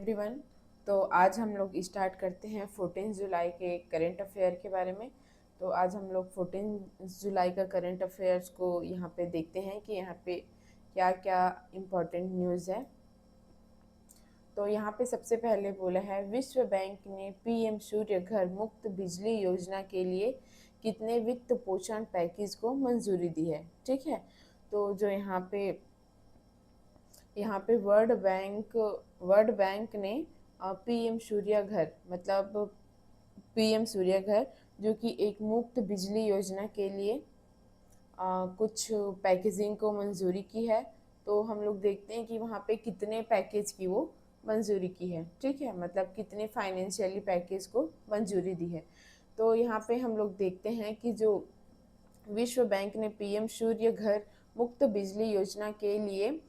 Everyone. तो आज हम लोग स्टार्ट करते हैं 14 जुलाई के करंट अफेयर के बारे में। तो आज हम लोग 14 जुलाई का करंट अफेयर्स को यहाँ पे देखते हैं कि यहाँ पे क्या क्या इम्पोर्टेंट न्यूज़ है। तो यहाँ पे सबसे पहले बोला है, विश्व बैंक ने पीएम सूर्य घर मुफ्त बिजली योजना के लिए कितने वित्त पोषण पैकेज को मंजूरी दी है। ठीक है, तो जो यहाँ पे वर्ल्ड बैंक ने पीएम सूर्य घर मतलब पीएम सूर्य घर जो कि एक मुफ्त बिजली योजना के लिए कुछ पैकेजिंग को मंजूरी की है। तो हम लोग देखते हैं कि वहाँ पे कितने पैकेज की वो मंजूरी की है। ठीक है, मतलब कितने फाइनेंशियली पैकेज को मंजूरी दी है। तो यहाँ पे हम लोग देखते हैं कि जो विश्व बैंक ने पीएम सूर्य घर मुफ्त बिजली योजना के लिए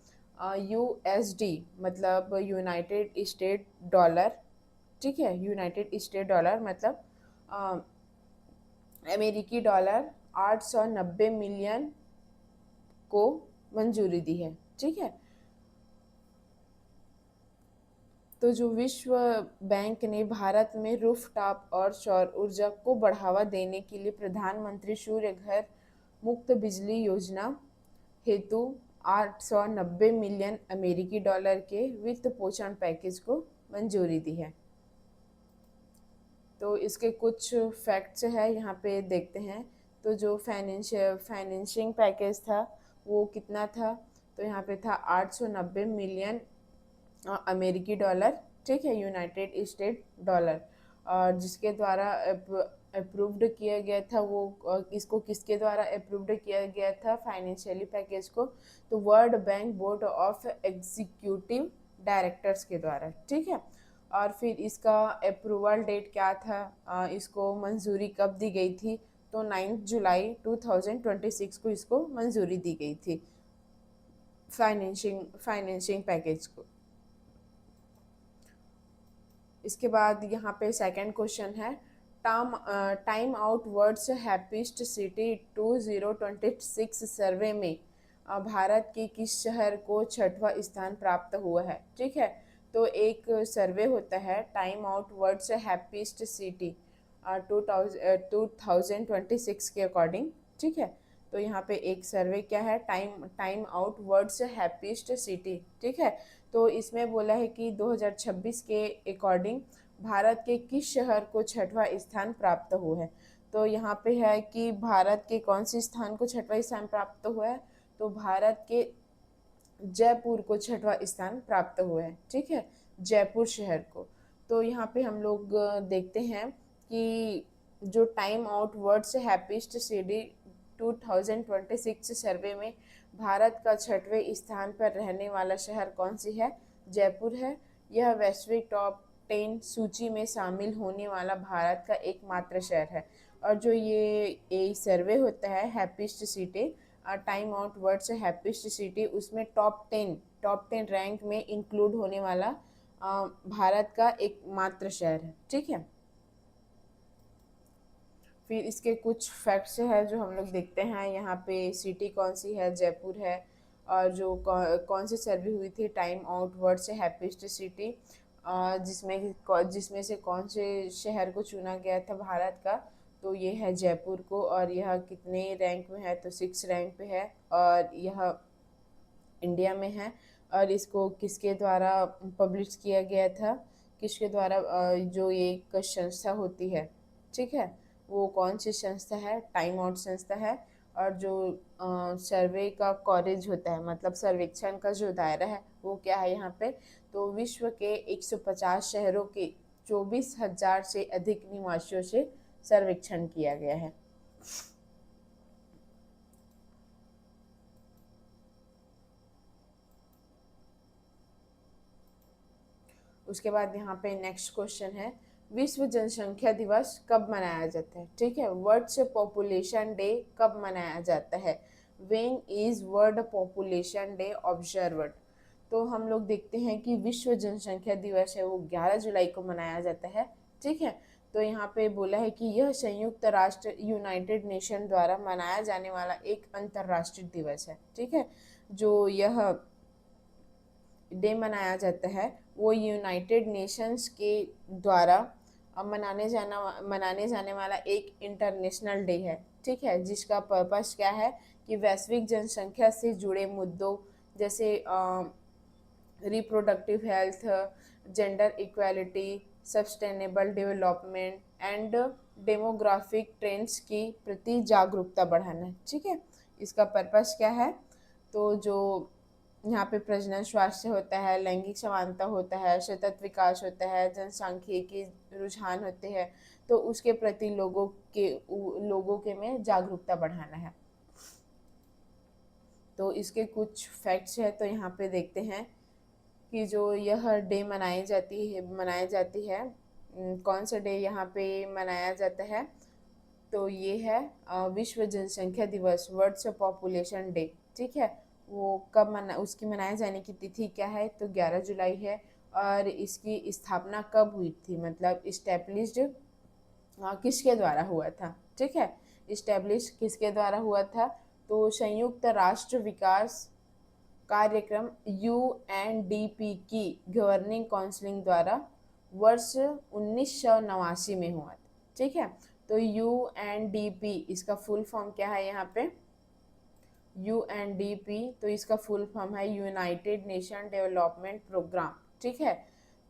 यूएसडी मतलब यूनाइटेड स्टेट डॉलर, ठीक है, यूनाइटेड स्टेट डॉलर मतलब अ, अमेरिकी डॉलर 890 मिलियन को मंजूरी दी है। ठीक है, तो जो विश्व बैंक ने भारत में रूफटॉप और सौर ऊर्जा को बढ़ावा देने के लिए प्रधानमंत्री सूर्य घर मुफ्त बिजली योजना हेतु 890 मिलियन अमेरिकी डॉलर के वित्त पोषण पैकेज को मंजूरी दी है। तो इसके कुछ फैक्ट्स है यहाँ पे देखते हैं। तो जो फाइनेंशिंग पैकेज था वो कितना था, तो यहाँ पे था 890 मिलियन अमेरिकी डॉलर, ठीक है, यूनाइटेड स्टेट डॉलर, और जिसके द्वारा अप्रूव्ड किया गया था वो इसको किसके द्वारा अप्रूव्ड किया गया था फाइनेंशियली पैकेज को, तो world bank board of executive directors के द्वारा। ठीक है, और फिर इसका अप्रूवल डेट क्या था, इसको मंजूरी कब दी गई थी, तो 9 जुलाई 2026 को इसको मंजूरी दी गई थी फाइनेंशिंग पैकेज को। इसके बाद यहाँ पे सेकंड क्वेश्चन है, time out words happiest city 2026 सर्वे में भारत के किस शहर को छठवां स्थान प्राप्त हुआ है। ठीक है, तो एक सर्वे होता है time out words happiest city 2026 के अकॉर्डिंग। ठीक है, तो यहाँ पे एक सर्वे क्या है, time out words happiest city. ठीक है, तो इसमें बोला है कि 2026 के अकॉर्डिंग भारत के किस शहर को छठवां स्थान प्राप्त हुआ है। तो यहाँ पे है कि भारत के कौन से स्थान को छठवां स्थान प्राप्त हुआ है, तो भारत के जयपुर को छठवां स्थान प्राप्त हुआ है। ठीक है, जयपुर शहर को। तो यहाँ पे हम लोग देखते हैं कि जो time out words happiest city 2026 सर्वे में भारत का छठवें स्थान पर रहने वाला शहर कौन सी है, जयपुर है। यह वैश्विक टॉप 10 सूची में शामिल होने वाला भारत का एकमात्र शहर है। और जो ये सर्वे होता है happiest city time out words happiest city, उसमें टॉप टेन रैंक में इंक्लूड होने वाला भारत का एकमात्र शहर है। ठीक है, फिर इसके कुछ फैक्ट्स है जो हम लोग देखते हैं। यहाँ पे सिटी कौन सी है, जयपुर है। और जो कौन सी सर्वे हुई थी टाइम आउट वर्ड से हैप्पीस्ट सिटी, जिसमें से कौन से शहर को चुना गया था भारत का, तो ये है जयपुर को। और यह कितने रैंक में है, तो 6 रैंक पे है और यह इंडिया में है। और इसको किसके द्वारा पब्लिश किया गया था, किसके द्वारा, जो ये एक संस्था होती है, ठीक है, वो कौन सी संस्था है, टाइम आउट संस्था है। और जो सर्वे का कवरेज होता है मतलब सर्वेक्षण का जो दायरा है वो क्या है यहाँ पे, तो विश्व के 150 शहरों के 24,000 से अधिक निवासियों से सर्वेक्षण किया गया है। उसके बाद यहाँ पे नेक्स्ट क्वेश्चन है, विश्व जनसंख्या दिवस कब मनाया जाता है। ठीक है, वर्ल्ड पॉपुलेशन डे कब मनाया जाता है, when is world population day observed. तो हम लोग देखते हैं कि विश्व जनसंख्या दिवस है वो 11 जुलाई को मनाया जाता है। ठीक है, तो यहाँ पे बोला है कि यह संयुक्त राष्ट्र यूनाइटेड नेशन द्वारा मनाया जाने वाला एक अंतर्राष्ट्रीय दिवस है। ठीक है, जो यह डे मनाया जाता है वो यूनाइटेड नेशंस के द्वारा मनाने जाने वाला एक इंटरनेशनल डे है, ठीक है, जिसका पर्पस क्या है कि वैश्विक जनसंख्या से जुड़े मुद्दों जैसे reproductive health, gender equality, sustainable development and demographic trends की प्रति जागरूकता बढ़ाना है, ठीक है। इसका पर्पस क्या है, तो जो यहाँ पे प्रजनन स्वास्थ्य होता है, लैंगिक समानता होता है, सतत विकास होता है, जनसांख्यिकी रुझान होते हैं, तो उसके प्रति लोगों के में जागरूकता बढ़ाना है। तो इसके कुछ फैक्ट्स है, तो यहाँ पे देखते हैं कि जो यह डे मनाई जाती है कौन सा डे यहाँ पे मनाया जाता है, तो ये है विश्व जनसंख्या दिवस, वर्ल्ड पॉपुलेशन डे, ठीक है। वो उसकी मनाए जाने की तिथि क्या है, तो 11 जुलाई है। और इसकी स्थापना कब हुई थी, मतलब इस्टेब्लिश्ड किसके द्वारा हुआ था, ठीक है, इस्टेब्लिश किसके द्वारा हुआ था, तो संयुक्त राष्ट्र विकास कार्यक्रम UNDP की गवर्निंग काउंसिल द्वारा वर्ष 1989 में हुआ था, ठीक है। तो UNDP इसका फुल फॉर्म क्या है यहाँ पे, UNDP तो इसका फुल फॉर्म है यूनाइटेड नेशन डेवलपमेंट प्रोग्राम, ठीक है।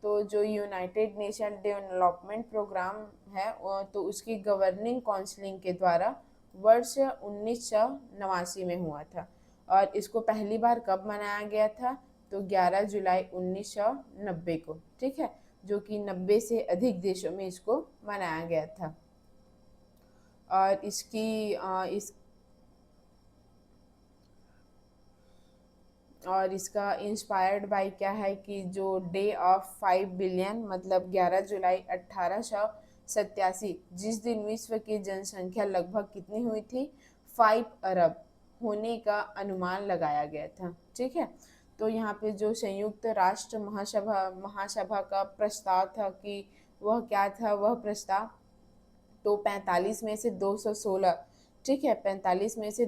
तो जो यूनाइटेड नेशन डेवलपमेंट प्रोग्राम है तो उसकी गवर्निंग काउंसिल के द्वारा वर्ष 1989 में हुआ था। और इसको पहली बार कब मनाया गया था, तो 11 जुलाई 1990 को, ठीक है, जो कि 90 से अधिक देशों में इसको मनाया गया था। और इसका इंस्पायर्ड बाय क्या है कि जो डे ऑफ 5 बिलियन मतलब 11 जुलाई 1887, जिस दिन विश्व की जनसंख्या लगभग कितनी हुई थी, 5 अरब होने का अनुमान लगाया गया था, ठीक है। तो यहाँ पे जो संयुक्त राष्ट्र महासभा का प्रस्ताव था कि वह क्या था, वह प्रस्ताव तो 45 में से 216, ठीक है, 45 में से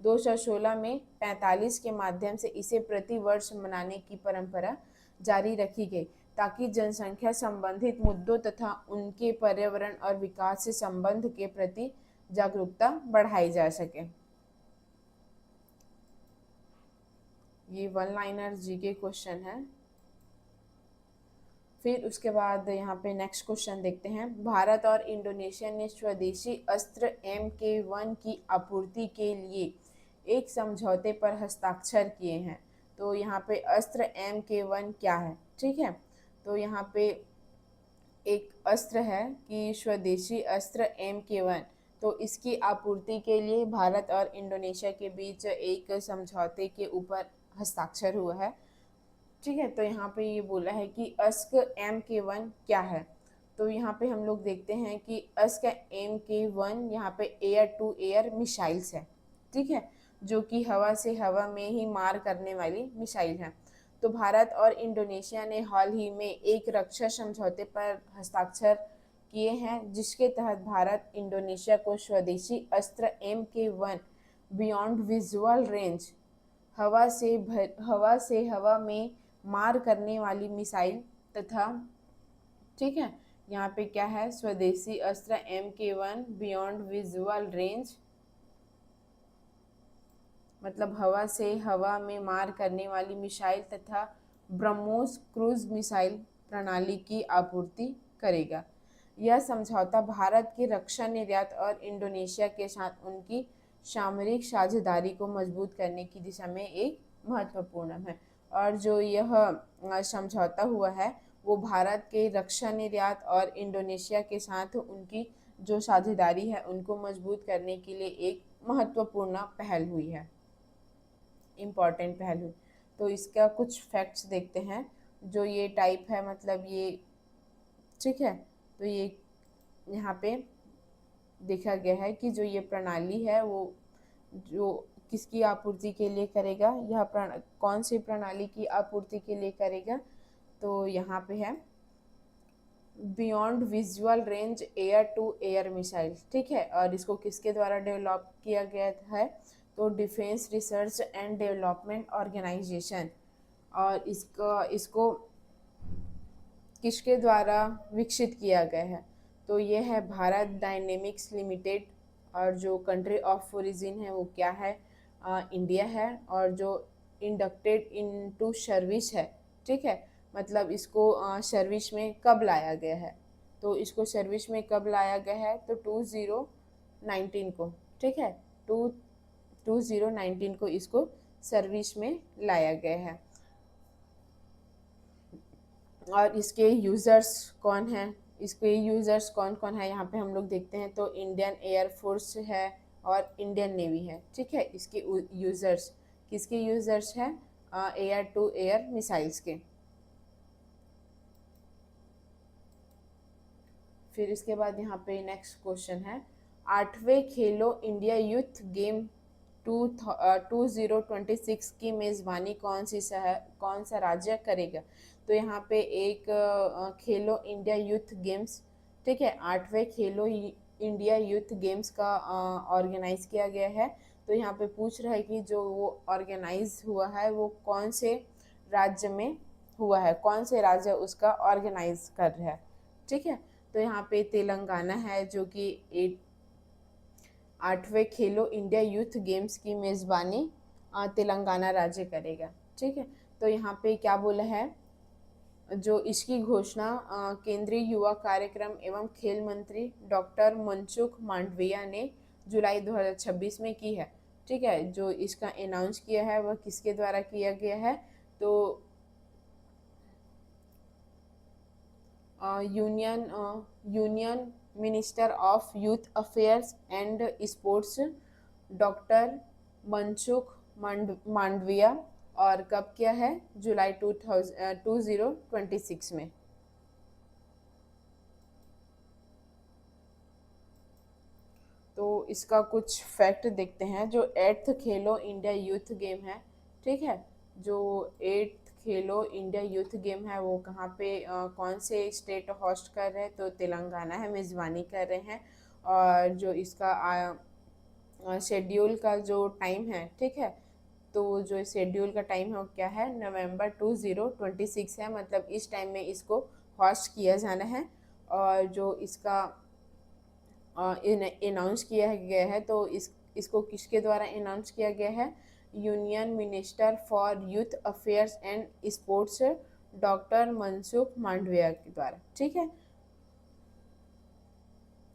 216 में 45 के माध्यम से इसे प्रति वर्ष मनाने की परंपरा जारी रखी गई, ताकि जनसंख्या संबंधित मुद्दों तथा उनके पर्यावरण और विकास से संबंध के प्रति जागरूकता बढ़ाई जा सके। ये वन लाइनर जीके क्वेश्चन है। फिर उसके बाद यहाँ पे नेक्स्ट क्वेश्चन देखते हैं, भारत और इंडोनेशिया ने स्वदेशी अस्त्र MK1 की आपूर्ति के लिए एक समझौते पर हस्ताक्षर किए हैं। तो यहाँ पे अस्त्र MK1 क्या है, ठीक है, तो यहाँ पे एक अस्त्र है कि स्वदेशी अस्त्र MK1, तो इसकी आपूर्ति के लिए भारत और इंडोनेशिया के बीच एक समझौते के ऊपर हस्ताक्षर हुआ है, ठीक है। तो यहाँ पे ये बोला है कि अस्त्र MK1 क्या है, तो यहाँ पे हम लोग देखते हैं कि अस्त्र MK1 यहाँ पे एयर टू एयर मिसाइल्स है, ठीक है, जो कि हवा से हवा में ही मार करने वाली मिसाइल है। तो भारत और इंडोनेशिया ने हाल ही में एक रक्षा समझौते पर हस्ताक्षर किए हैं, जिसके तहत भारत इंडोनेशिया को स्वदेशी अस्त्र MK1 बियॉन्ड विजुअल रेंज हवा से हवा में मार करने वाली मिसाइल तथा, ठीक है, यहाँ पे क्या है, स्वदेशी अस्त्र MK1 बियॉन्ड विजुअल रेंज मतलब हवा से हवा में मार करने वाली मिसाइल तथा ब्रह्मोस क्रूज मिसाइल प्रणाली की आपूर्ति करेगा। यह समझौता भारत की रक्षा निर्यात और इंडोनेशिया के साथ उनकी सामरिक साझेदारी को मजबूत करने की दिशा में एक महत्वपूर्ण है। और जो यह समझौता हुआ है वो भारत के रक्षा निर्यात और इंडोनेशिया के साथ उनकी जो साझेदारी है उनको मजबूत करने के लिए एक महत्वपूर्ण पहल हुई है, इम्पॉर्टेंट पहलू। तो इसका कुछ फैक्ट्स देखते हैं, जो ये टाइप है मतलब ये, ठीक है, तो ये यहाँ पे देखा गया है कि जो ये प्रणाली है वो जो किसकी आपूर्ति के लिए करेगा, यह कौन सी प्रणाली की आपूर्ति के लिए करेगा, तो यहाँ पे है beyond visual range air to air missile, ठीक है। और इसको किसके द्वारा डेवलप किया गया है, तो defence research and development organisation. और इसको किसके द्वारा विकसित किया गया है? तो ये है भारत डायनेमिक्स लिमिटेड। और जो कंट्री ऑफ ओरिजिन है वो क्या है? इंडिया है। और जो इंडक्टेड इनटू सर्विस है, ठीक है, मतलब इसको सर्विस में कब लाया गया है? तो इसको सर्विस में कब लाया गया है? तो 2019 को, ठीक है, टू 2019 को इसको सर्विस में लाया गया है। और इसके यूज़र्स कौन हैं? इसके यूज़र्स कौन कौन है यहाँ पे हम लोग देखते हैं। तो इंडियन एयरफोर्स है और इंडियन नेवी है, ठीक है। इसके यूज़र्स, किसके यूज़र्स हैं? एयर टू एयर मिसाइल्स के। फिर इसके बाद यहाँ पे नेक्स्ट क्वेश्चन है, 8वें खेलो इंडिया यूथ गेम 2026 की मेज़बानी कौन सा राज्य करेगा? तो यहाँ पे एक खेलो इंडिया यूथ गेम्स, ठीक है, 8वें खेलो इंडिया यूथ गेम्स का ऑर्गेनाइज किया गया है। तो यहाँ पे पूछ रहा है कि जो वो ऑर्गेनाइज हुआ है वो कौन से राज्य में हुआ है, कौन से राज्य उसका ऑर्गेनाइज कर रहा है, ठीक है। तो यहाँ पे तेलंगाना है जो कि 8वें खेलो इंडिया यूथ गेम्स की मेज़बानी तेलंगाना राज्य करेगा, ठीक है। तो यहाँ पे क्या बोला है, जो इसकी घोषणा केंद्रीय युवा कार्यक्रम एवं खेल मंत्री डॉक्टर मनसुख मांडविया ने जुलाई 2026 में की है, ठीक है। जो इसका अनाउंस किया है वह किसके द्वारा किया गया है? तो union minister of youth affairs and sports doctor Mansukh Mandaviya. और कब किया है? जुलाई 2026 में। तो इसका कुछ फैक्ट देखते हैं। जो 8th खेलो इंडिया यूथ गेम है, ठीक है, जो 8th खेलो इंडिया यूथ गेम है वो कहाँ पे कौन से स्टेट होस्ट कर रहे हैं? तो तेलंगाना है, मेज़बानी कर रहे हैं। और जो इसका शेड्यूल का जो टाइम है, ठीक है, तो जो शेड्यूल का टाइम है वो क्या है? नवंबर 2026 है, मतलब इस टाइम में इसको होस्ट किया जाना है। और जो इसका अनाउंस किया गया है, तो इसको किसके द्वारा अनाउंस किया गया है? Union minister for youth affairs and sports doctor Mansukh Mandaviya के द्वारा, ठीक है।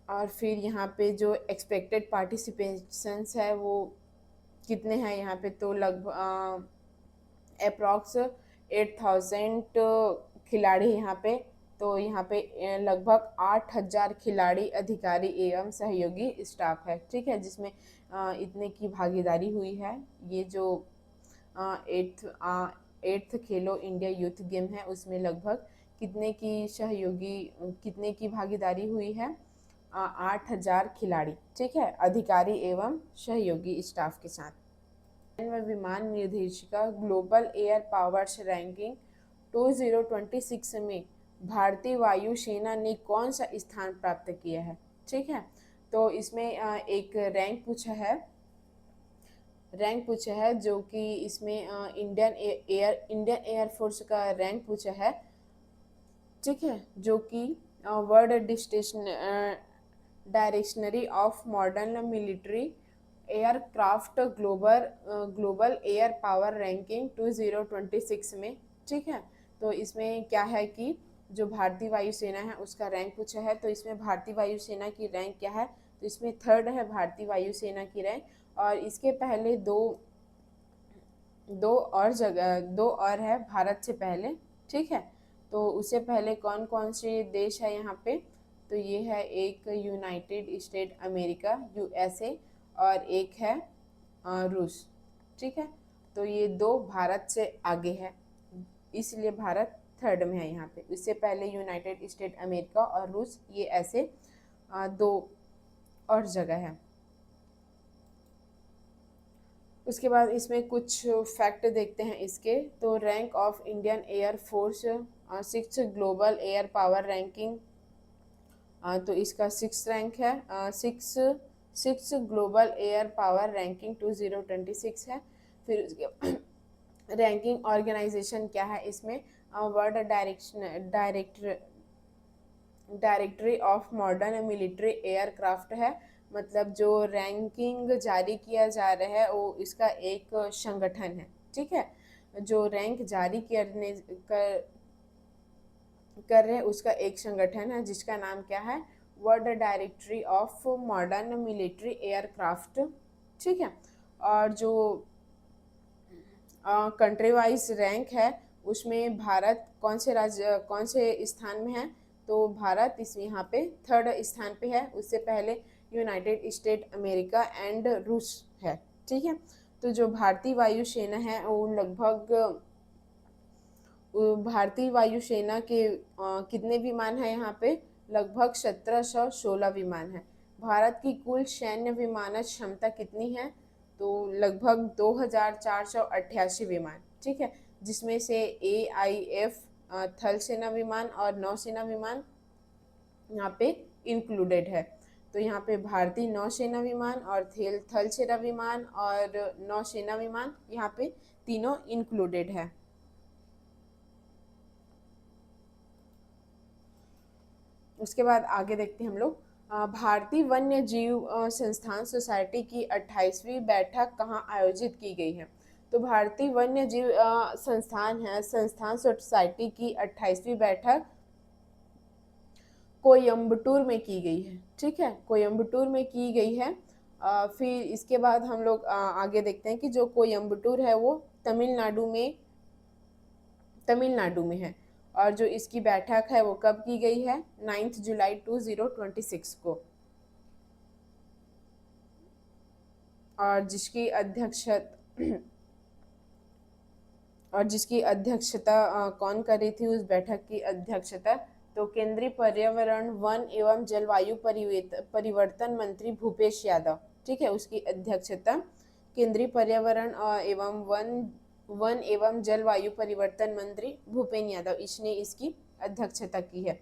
और फिर यहाँ पे जो एक्सपेक्टेड पार्टिसिपेशंस है वो कितने हैं यहाँ पे? तो लगभग अप्रॉक्स 8,000 खिलाड़ी यहाँ पे। तो यहाँ पे लगभग 8,000 खिलाड़ी, अधिकारी एवं सहयोगी स्टाफ है, ठीक है, जिसमें इतने की भागीदारी हुई है। ये जो एट्थ खेलो इंडिया यूथ गेम है उसमें लगभग कितने की भागीदारी हुई है? 8,000 खिलाड़ी, ठीक है, अधिकारी एवं सहयोगी स्टाफ के साथ। विमान निर्देशिका ग्लोबल एयर पावर्स रैंकिंग 2026 में भारतीय वायुसेना ने कौन सा स्थान प्राप्त किया है, ठीक है। तो इसमें एक रैंक पूछा है जो कि इसमें इंडियन एयरफोर्स का रैंक पूछा है, ठीक है, जो कि world directory of modern military aircraft global air power ranking 2026 में, ठीक है। तो इसमें क्या है कि जो भारतीय वायुसेना है उसका रैंक पूछा है। तो इसमें भारतीय वायुसेना की रैंक क्या है? तो इसमें 3rd है भारतीय वायुसेना की रैंक। और इसके पहले दो और है भारत से पहले, ठीक है। तो उससे पहले कौन कौन से देश है यहाँ पे? तो ये है एक यूनाइटेड स्टेट अमेरिका USA और एक है रूस, ठीक है। तो ये 2 भारत से आगे है, इसलिए भारत 3rd में है यहाँ पे। इससे पहले यूनाइटेड स्टेट अमेरिका और रूस, ये ऐसे 2 और जगह है। उसके बाद इसमें कुछ फैक्ट देखते हैं इसके। तो rank of Indian air force 6th global air power ranking, तो इसका 6th रैंक है। 6 6 ग्लोबल एयर पावर रैंकिंग 2026 है। फिर उसके रैंकिंग ऑर्गेनाइजेशन क्या है इसमें, world directory of modern military aircraft है। मतलब जो रैंकिंग जारी किया जा रहा है वो इसका एक संगठन है, ठीक है। जो रैंक जारी कर रहे हैं उसका एक संगठन है जिसका नाम क्या है, world directory of modern military aircraft, ठीक है। और जो कंट्री वाइज रैंक है उसमें भारत कौन से स्थान में है, तो भारत इस यहाँ पे 3rd स्थान पे है। उससे पहले यूनाइटेड स्टेट अमेरिका एंड रूस है, ठीक है। तो जो भारतीय वायुसेना है वो लगभग भारतीय वायुसेना के कितने विमान हैं यहाँ पे, लगभग 1716 विमान है। भारत की कुल सैन्य विमान क्षमता कितनी है, तो लगभग 2488 विमान, ठीक है। जिसमें से AIF थल सेना विमान और नौसेना विमान यहाँ पे इंक्लूडेड है। तो यहाँ पे भारतीय नौसेना विमान और थल सेना विमान और नौसेना विमान यहाँ पे तीनों इंक्लूडेड है। उसके बाद आगे देखते हैं हम लोग, भारतीय वन्य जीव संस्थान सोसाइटी की 28वीं बैठक कहाँ आयोजित की गई है, तो भारतीय वन्य जीव संस्थान सोसाइटी की 28वीं बैठक कोयम्बटूर में की गई है, ठीक है। कोयम्बटूर में की गई है। फिर इसके बाद हम लोग आगे देखते हैं कि जो कोयम्बटूर है वो तमिलनाडु में है। और जो इसकी बैठक है वो कब की गई है, 9 जुलाई 2026 को। और जिसकी अध्यक्षता कौन कर रही थी, उस बैठक की अध्यक्षता तो केंद्रीय पर्यावरण वन एवं जलवायु परिवर्तन मंत्री भूपेश यादव, ठीक है, उसकी अध्यक्षता केंद्रीय पर्यावरण एवं वन एवं जलवायु परिवर्तन मंत्री भूपेन यादव इसने इसकी अध्यक्षता की है,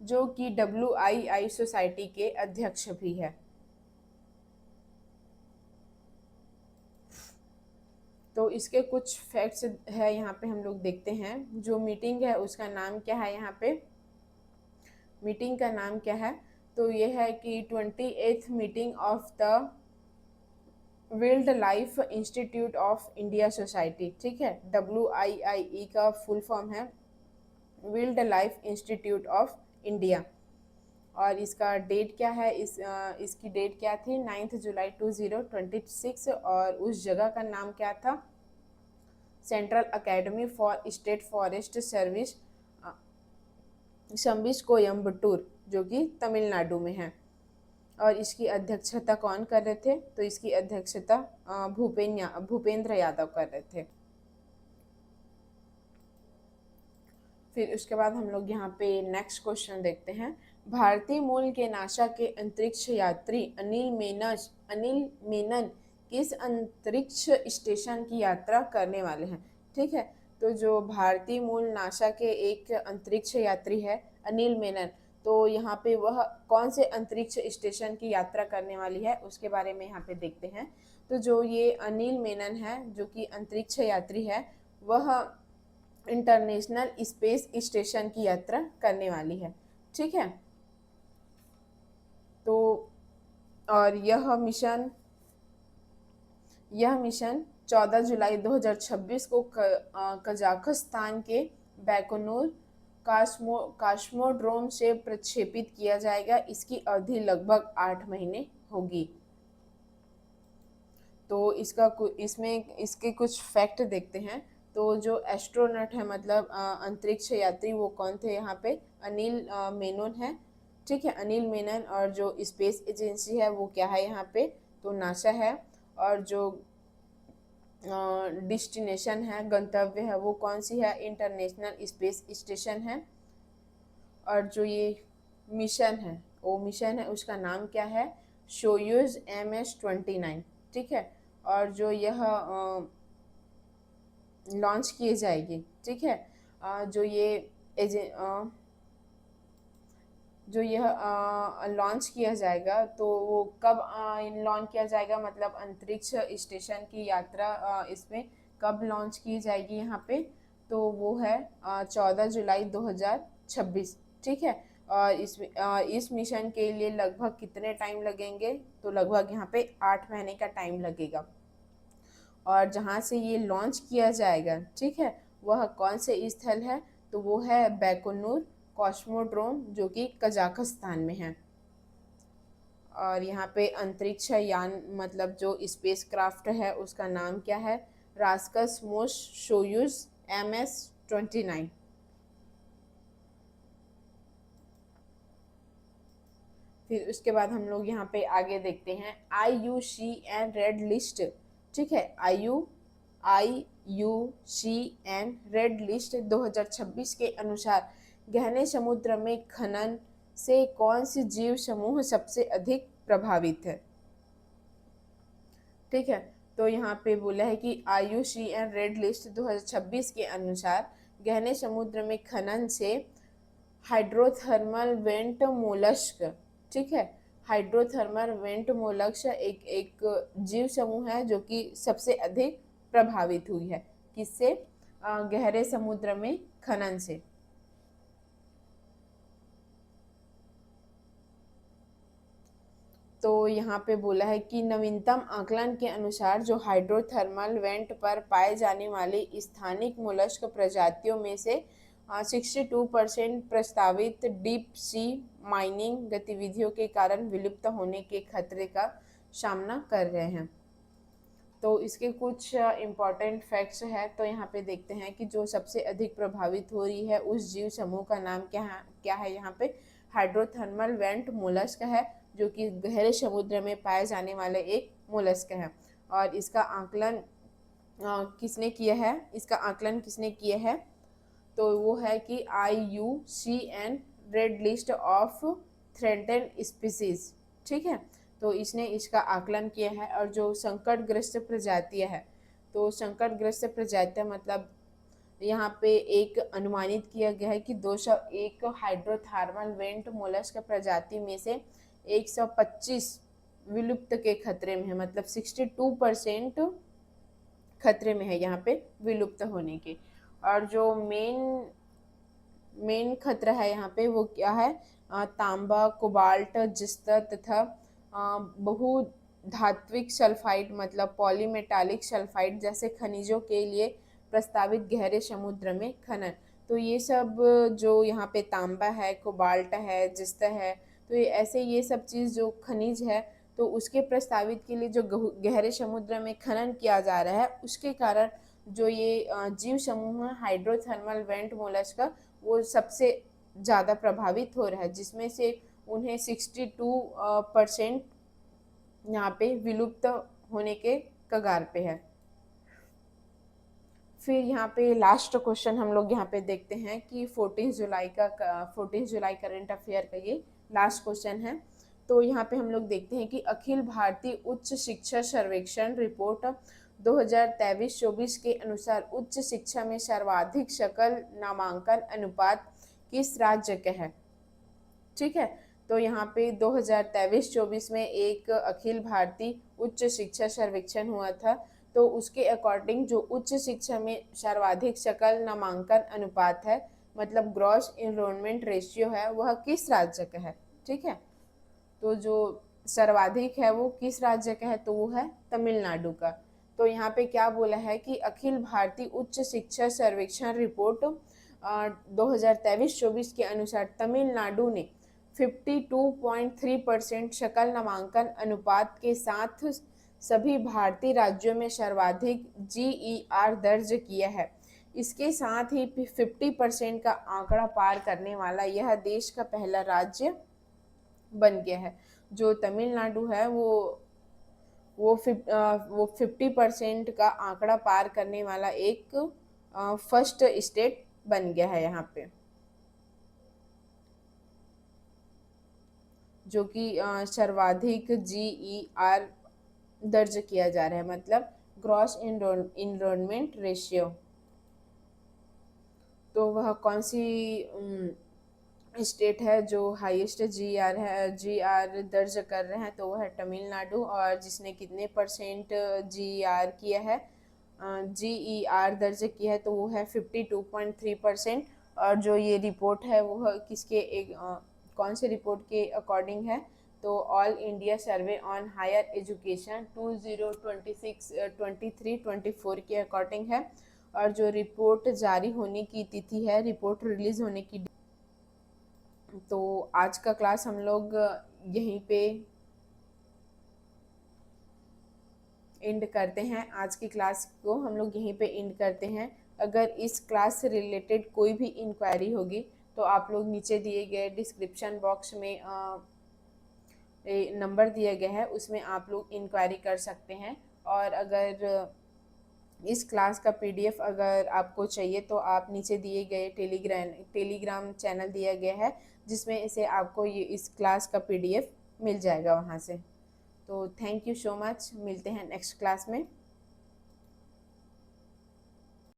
जो कि WII सोसाइटी के अध्यक्ष भी है। तो इसके कुछ फैक्ट्स है यहाँ पे हम लोग देखते हैं। जो मीटिंग है उसका नाम क्या है, यहाँ पे मीटिंग का नाम क्या है, तो ये है कि 28th meeting of the wild life institute of India society, ठीक है। WIIE का फुल फॉर्म है wild life institute of India. और इसका डेट क्या है, इसकी डेट क्या थी, 9 जुलाई 2026। और उस जगह का नाम क्या था, central academy for state forest service Coimbatore, जो कि तमिलनाडु में है। और इसकी अध्यक्षता कौन कर रहे थे, तो इसकी अध्यक्षता भूपेंद्र यादव कर रहे थे। फिर उसके बाद हम लोग यहाँ पे नेक्स्ट क्वेश्चन देखते हैं। भारतीय मूल के नासा के अंतरिक्ष यात्री अनिल मेनन किस अंतरिक्ष स्टेशन की यात्रा करने वाले हैं, ठीक है। तो जो भारतीय मूल नासा के एक अंतरिक्ष यात्री है अनिल मेनन, तो यहाँ पे वह कौन से अंतरिक्ष स्टेशन की यात्रा करने वाली है उसके बारे में यहाँ पे देखते हैं। तो जो ये अनिल मेनन है जो कि अंतरिक्ष यात्री है, वह इंटरनेशनल स्पेस स्टेशन की यात्रा करने वाली है, ठीक है। तो और यह मिशन 14 जुलाई 2026 को कजाकिस्तान के बैकोनूर कास्मोड्रोम से प्रक्षेपित किया जाएगा। इसकी अवधि लगभग 8 महीने होगी। तो इसके कुछ फैक्ट देखते हैं। तो जो एस्ट्रोनॉट है मतलब अंतरिक्ष यात्री वो कौन थे, यहाँ पे अनिल मेनन है, ठीक है, अनिल मेनन। और जो स्पेस एजेंसी है वो क्या है यहाँ पे, तो नासा है। और जो डिस्टिनेशन है, गंतव्य है, वो कौन सी है, इंटरनेशनल स्पेस स्टेशन है। और जो ये मिशन है उसका नाम क्या है, सोयूज MS-29, ठीक है। और जो यह लॉन्च किए जाएगी, ठीक है, जो ये जो यह लॉन्च किया जाएगा, तो वो कब लॉन्च किया जाएगा, मतलब अंतरिक्ष स्टेशन की यात्रा इसमें कब लॉन्च की जाएगी यहाँ पे, तो वो है 14 जुलाई 2026। ठीक है। और इस मिशन के लिए लगभग कितने टाइम लगेंगे, तो लगभग यहाँ पे 8 महीने का टाइम लगेगा। और जहाँ से ये लॉन्च किया जाएगा, ठीक है, वह कौन से स्थल है, तो वो है बैकोनूर कॉस्मोड्रोम, जो कि कजाकिस्तान में है। और यहाँ पे अंतरिक्ष यान, मतलब जो स्पेस क्राफ्ट है, उसका नाम क्या है, रास्कस मोस सोयूज MS-29। फिर उसके बाद हम लोग यहाँ पे आगे देखते हैं IUCN रेड लिस्ट। ठीक है, IUCN रेड लिस्ट 2026 के अनुसार गहरे समुद्र में खनन से कौन सी जीव समूह सबसे अधिक प्रभावित है। ठीक है, तो यहाँ पे बोला है कि IUCN रेड लिस्ट 2026 के अनुसार गहरे समुद्र में खनन से हाइड्रोथर्मल वेंट मोलस्क, ठीक है, हाइड्रोथर्मल वेंट मोलस्क एक जीव समूह है जो कि सबसे अधिक प्रभावित हुई है। किससे, गहरे समुद्र में खनन से। तो यहाँ पे बोला है कि नवीनतम आकलन के अनुसार जो हाइड्रोथर्मल वेंट पर पाए जाने वाले स्थानिक मोलस्क प्रजातियों में से 62% प्रस्तावित डीप सी माइनिंग गतिविधियों के कारण विलुप्त होने के खतरे का सामना कर रहे हैं। तो इसके कुछ इम्पॉर्टेंट फैक्ट्स है, तो यहाँ पे देखते हैं कि जो सबसे अधिक प्रभावित हो रही है उस जीव समूह का नाम क्या है यहाँ पे, हाइड्रोथर्मल वेंट मोलस्क है, जो कि गहरे समुद्र में पाए जाने वाले एक मोलस्क है। और इसका आकलन किसने किया है, इसका आकलन किसने किया है, तो वो है कि IUCN red list of threatened species. ठीक है, तो इसने इसका आकलन किया है। और जो संकटग्रस्त प्रजातियां है, तो संकटग्रस्त प्रजातियां मतलब यहाँ पे एक अनुमानित किया गया है कि 201 हाइड्रोथर्मल वेंट मोलस्क प्रजाति में से 125 विलुप्त के खतरे में है, मतलब 62% खतरे में है यहाँ पे विलुप्त होने के। और जो मेन खतरा है यहाँ पे वो क्या है, तांबा, कोबाल्ट, जिस्ता तथा बहुधात्विक सल्फाइड, मतलब पॉलीमेटालिक सल्फाइड जैसे खनिजों के लिए प्रस्तावित गहरे समुद्र में खनन। तो ये सब जो यहाँ पे तांबा है, कोबाल्ट है, जिस्ता है, तो ये सब चीज़ जो खनिज है, तो उसके प्रस्तावित के लिए जो गहरे समुद्र में खनन किया जा रहा है, उसके कारण जो ये जीव समूह है हाइड्रोथर्मल वेंट मोलस्क, वो सबसे ज़्यादा प्रभावित हो रहा है, जिसमें से उन्हें 62% यहाँ पे विलुप्त होने के कगार पे है। फिर यहाँ पे लास्ट क्वेश्चन हम लोग यहाँ पे देखते हैं कि 14 जुलाई करंट अफेयर का ये लास्ट क्वेश्चन है। तो यहाँ पे हम लोग देखते हैं कि अखिल भारतीय उच्च शिक्षा सर्वेक्षण रिपोर्ट 2023-24 के अनुसार उच्च शिक्षा में सर्वाधिक सकल नामांकन अनुपात किस राज्य का है। ठीक है, तो यहाँ पे 2023-24 में एक अखिल भारतीय उच्च शिक्षा सर्वेक्षण हुआ था, तो उसके अकॉर्डिंग जो उच्च शिक्षा में सर्वाधिक सकल नामांकन अनुपात है, मतलब ग्रॉस इनरोलमेंट रेशियो है, वह किस राज्य का है। ठीक है, तो जो सर्वाधिक है वो किस राज्य का है, तो वो है तमिलनाडु का। तो यहाँ पे क्या बोला है कि अखिल भारतीय उच्च शिक्षा सर्वेक्षण रिपोर्ट 2023-24 के अनुसार तमिलनाडु ने 52.3% सकल नामांकन अनुपात के साथ सभी भारतीय राज्यों में सर्वाधिक GER दर्ज किया है। इसके साथ ही 50% का आंकड़ा पार करने वाला यह देश का पहला राज्य बन गया है। जो तमिलनाडु है वो 50% का आंकड़ा पार करने वाला एक फर्स्ट स्टेट बन गया है यहाँ पे, जो कि सर्वाधिक GER दर्ज किया जा रहा है, मतलब ग्रॉस स्टेट है जो हाईएस्ट जीआर दर्ज कर रहे हैं तो वो है तमिलनाडु, और जिसने कितने परसेंट जीआर किया है, जीईआर दर्ज किया है तो वो है 52.3%। और जो ये रिपोर्ट है वो किसके कौन से रिपोर्ट के अकॉर्डिंग है, तो all India survey on higher education 2023-24 के अकॉर्डिंग है। और जो रिपोर्ट जारी होने की तिथि है, रिपोर्ट रिलीज होने की, तो आज का क्लास हम लोग यहीं पे एंड करते हैं। आज की क्लास को हम लोग यहीं पे एंड करते हैं। अगर इस क्लास से रिलेटेड कोई भी इंक्वायरी होगी तो आप लोग नीचे दिए गए डिस्क्रिप्शन बॉक्स में नंबर दिया गया है, उसमें आप लोग इंक्वायरी कर सकते हैं। और अगर इस क्लास का पीडीएफ अगर आपको चाहिए तो आप नीचे दिए गए टेलीग्राम चैनल दिया गया है, जिसमें इसे आपको ये इस क्लास का पीडीएफ मिल जाएगा वहाँ से। तो थैंक यू सो मच, मिलते हैं नेक्स्ट क्लास में।